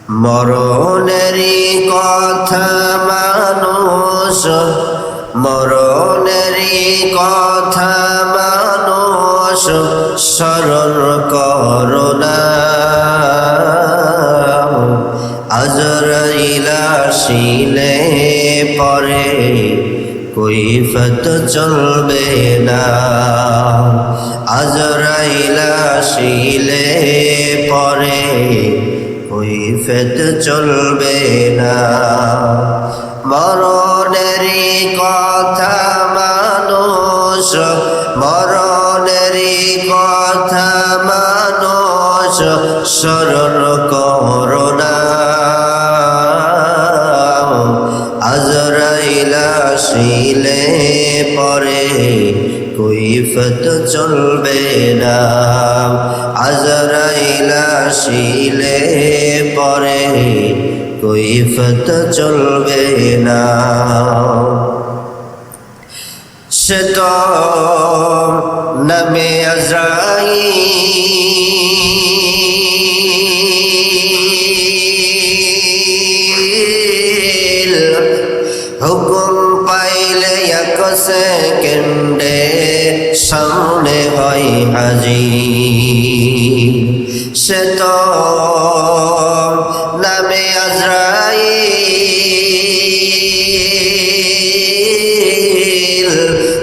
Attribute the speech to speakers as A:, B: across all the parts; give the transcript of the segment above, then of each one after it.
A: মরণেরই কথা মানুষ, মরণেরই কথা মানুষ স্মরণ করো না। আজরাইল আসিলে পরে কৈফিয়ত চলবে না। আজরাইল আসিলে পরে কৈফিয়ত চলবে না। মরণেরই কথা মানুষ, মরণেরই কথা মানুষ স্মরণ করো না। আজরাইল আসিলে পরে কৈফিয়ত চলবে না। আজরাইল আসিলে পরে কৈফিয়ত চলবে না। সে তো নামে আজরাইল, হুকুম পাইলে এক সেকেন্ডে সামনে হয় হাজির। সে তো নামে আজরাইল,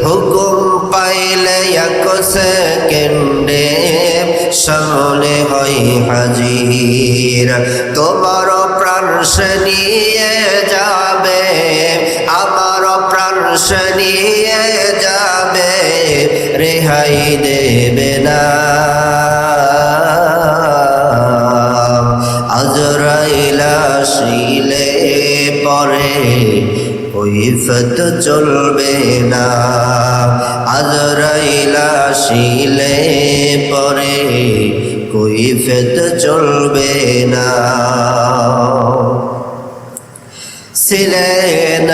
A: হুকুম পাইলে এক সেকেন্ডে সামনে হয় হাজির। তোমার প্রাণ সে নিয়ে যাবে, আমার প্রাণ সে নিয়ে যাবে, রেহাই দেবে না। আজরাইল আসিলে পরে কৈফিয়ত চলবে না। আজরাইল আসিলে পরে কৈফিয়ত চলবে না। ছিলেন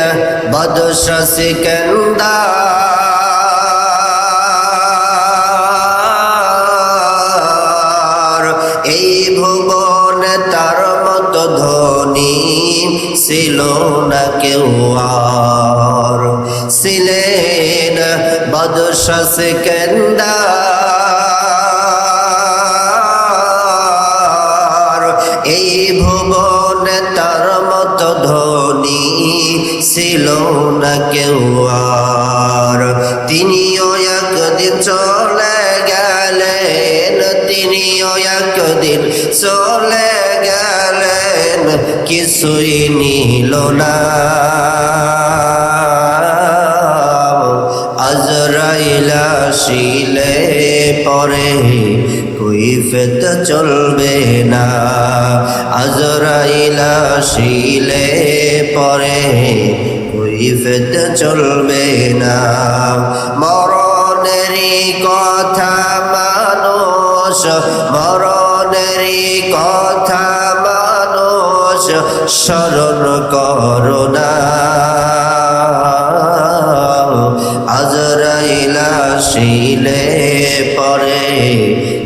A: বাদশা সিকান্দার, এই ভুবনে তার মতো ধনী ছিল না কেউ আর। ছিলেন বাদশা সিকান্দার, এই ভুবনে তার মতো ধনী ছিল না কেউ আর। তিনিও একদিন চলে গেলেন, তিনিও একদিন চলে গেলেন, কিছুই নিল না। আজরাইল আসিলে পরে কৈফিয়ত চলবে না। আজরাইল আসিলে পরে কৈফিয়ত চলবে না। মরণেরই কথা মানুষ, মরণেরই কথা মানুষ স্মরণ করো না। আজরাইল আসিলে পরে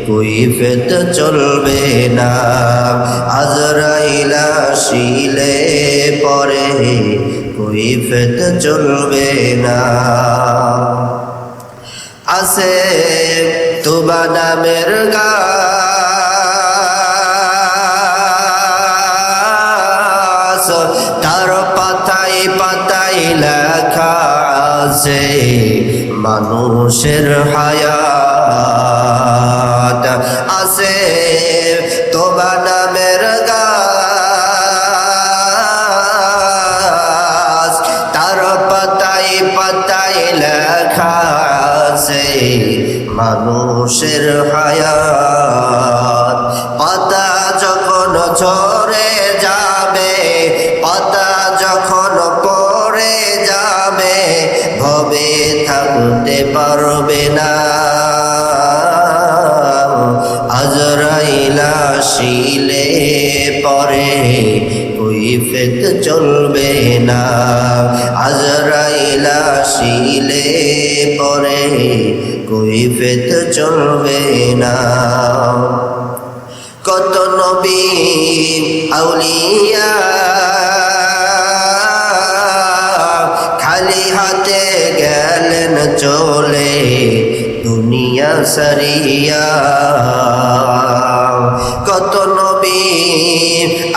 A: কৈফিয়ত চলবে না। আজরাইল আসিলে পরে কৈফিয়ত চলবে না। আছে তুবা নামের গাছ, তার পাতায় পাতায় লেখা আছে মানুষের হায়াত। আছে তোবা নামের গাছ, তার পাতায় পাতায় লেখা আছে মানুষের হায়াত। পাতা যখন ঝরে যাবে, পাতা যখন পড়ে যাবে, ভবে থাকতে পারবে না। আজরাইল আসিলে পরে কৈফিয়ত চলবে না। আজরাইল আসিলে পরে কৈফিয়ত চলবে না। কত নবী আউলিয়া খালি হাতে গেলেন চলে দুনিয়া সারিয়া কত নবী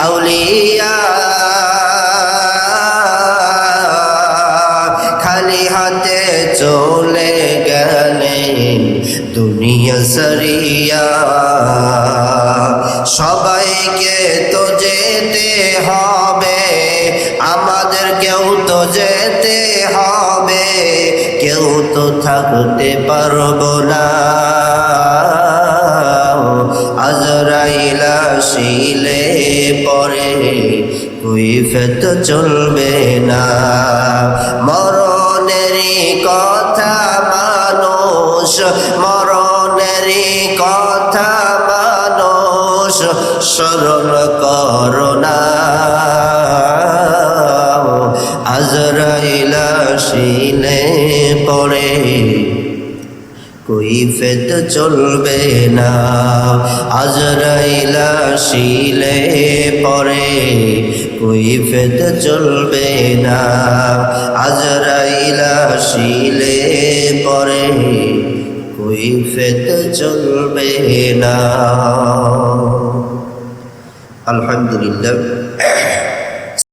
A: আউলিয়া খালি হাতে চলে গেলেন দুনিয়া সারিয়া সবাইকে তো যেতে হবে আমাদের কেউ তো যেতে হবে কেউ তো থাকতে পারবো না আজরাইল আসিলে পরে কৈফিয়ত চলবে না মরণেরই কথা মানুষ মরণেরই কথা মানুষ স্মরণ করো না আজরাইল আসিলে পরে কৈফিয়ত চলবে না আজরাইল আসিলে পরে কৈফিয়ত চলবে না আজরাইল আসিলে পরে কৈফিয়ত চলবে না আলহামদুলিল্লাহ